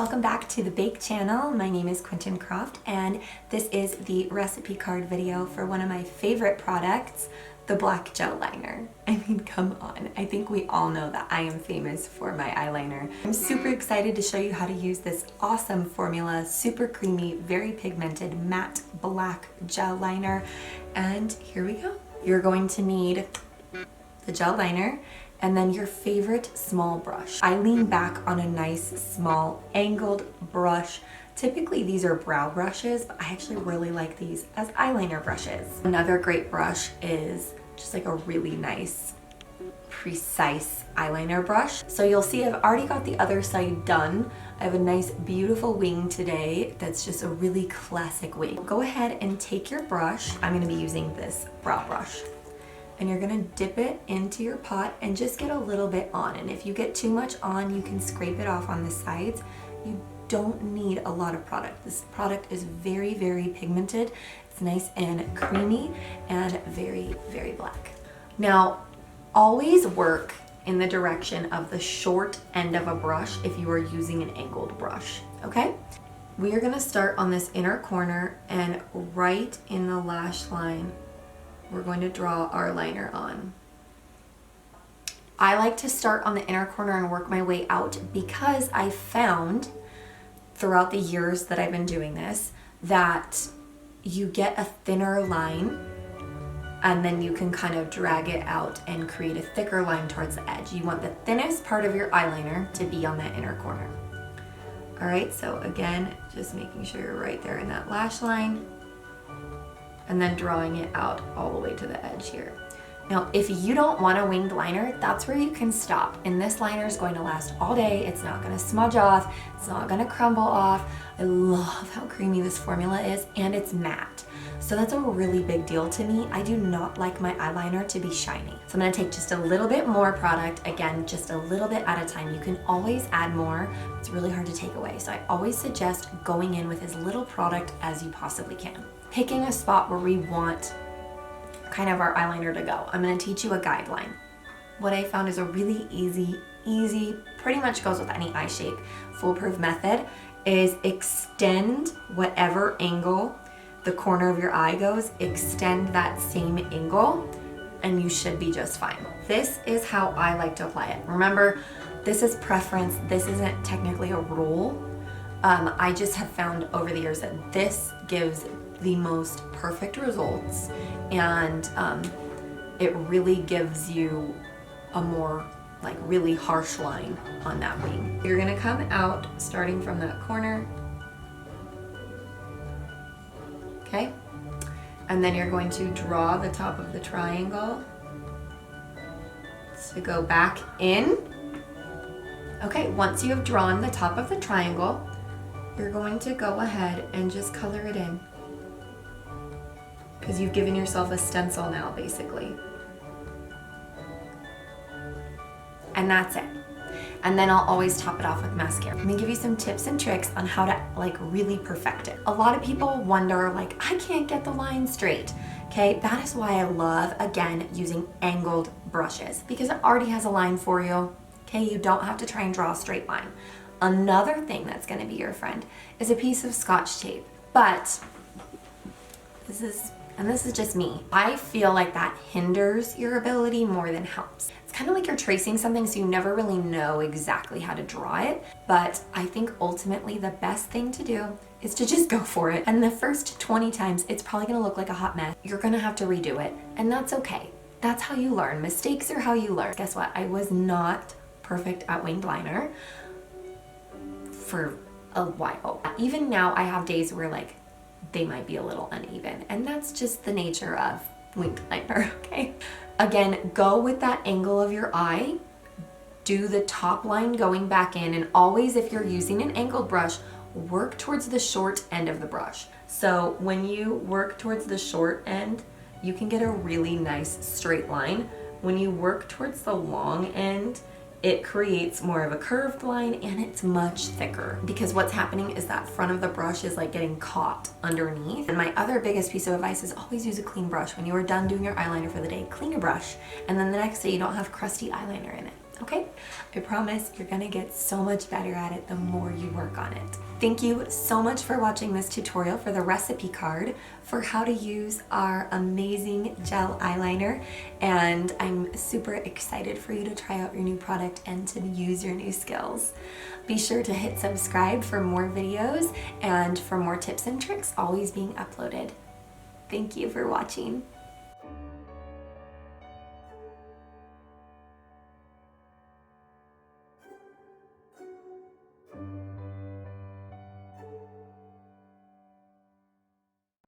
welcome back to the BAQE channel. My name is Quintin Croft and this is the recipe card video for one of my favorite products, the black gel liner. I mean, come on. I think we all know that I am famous for my eyeliner. I'm super excited to show you how to use this awesome formula, super creamy, very pigmented, matte black gel liner. And here we go. You're going to need the gel liner and then your favorite small brush. I lean back on a nice small angled brush. Typically these are brow brushes, but I actually really like these as eyeliner brushes. Another great brush is just like a really nice, precise eyeliner brush. So you'll see I've already got the other side done. I have a nice beautiful wing today that's just a really classic wing. Go ahead and take your brush. I'm gonna be using this brow brush. And you're gonna dip it into your pot and just get a little bit on. And if you get too much on, you can scrape it off on the sides. You don't need a lot of product. This product is very, very pigmented. It's nice and creamy and very, very black. Now, always work in the direction of the short end of a brush if you are using an angled brush, okay? We are gonna start on this inner corner and right in the lash line, we're going to draw our liner on. I like to start on the inner corner and work my way out because I found throughout the years that I've been doing this that you get a thinner line and then you can kind of drag it out and create a thicker line towards the edge. You want the thinnest part of your eyeliner to be on that inner corner. All right, so again, just making sure you're right there in that lash line, and then drawing it out all the way to the edge here. Now, if you don't want a winged liner, that's where you can stop. And this liner is going to last all day. It's not gonna smudge off. It's not gonna crumble off. I love how creamy this formula is, and it's matte. So that's a really big deal to me. I do not like my eyeliner to be shiny. So I'm gonna take just a little bit more product, again, just a little bit at a time. You can always add more. It's really hard to take away. So I always suggest going in with as little product as you possibly can. Picking a spot where we want kind of our eyeliner to go. I'm gonna teach you a guideline. What I found is a really easy, pretty much goes with any eye shape, foolproof method is extend whatever angle the corner of your eye goes, extend that same angle, and you should be just fine. This is how I like to apply it. Remember, this is preference. This isn't technically a rule. I just have found over the years that this gives the most perfect results, and it really gives you a more like really harsh line on that wing. You're gonna come out starting from that corner, okay? And then you're going to draw the top of the triangle to go back in. Okay, once you have drawn the top of the triangle, you're going to go ahead and just color it in, because you've given yourself a stencil now, basically. And that's it. And then I'll always top it off with mascara. Let me give you some tips and tricks on how to like really perfect it. A lot of people wonder like, I can't get the line straight. Okay, that is why I love, again, using angled brushes, because it already has a line for you. Okay, you don't have to try and draw a straight line. Another thing that's gonna be your friend is a piece of Scotch tape. But this is just me. I feel like that hinders your ability more than helps. It's kind of like you're tracing something, so you never really know exactly how to draw it. But I think ultimately the best thing to do is to just go for it. And the first 20 times, it's probably gonna look like a hot mess. You're gonna have to redo it, and that's okay. That's how you learn. Mistakes are how you learn. Guess what? I was not perfect at winged liner for a while. Even now, I have days where like, they might be a little uneven, and that's just the nature of winged liner, okay? Again, go with that angle of your eye, do the top line going back in, and always, if you're using an angled brush, work towards the short end of the brush. So when you work towards the short end, you can get a really nice straight line. When you work towards the long end, it creates more of a curved line, and it's much thicker, because what's happening is that front of the brush is like getting caught underneath. And my other biggest piece of advice is always use a clean brush. When you are done doing your eyeliner for the day, clean your brush, and then the next day you don't have crusty eyeliner in it. Okay? I promise you're gonna get so much better at it the more you work on it. Thank you so much for watching this tutorial for the recipe card for how to use our amazing gel eyeliner, and I'm super excited for you to try out your new product and to use your new skills. Be sure to hit subscribe for more videos and for more tips and tricks always being uploaded. Thank you for watching.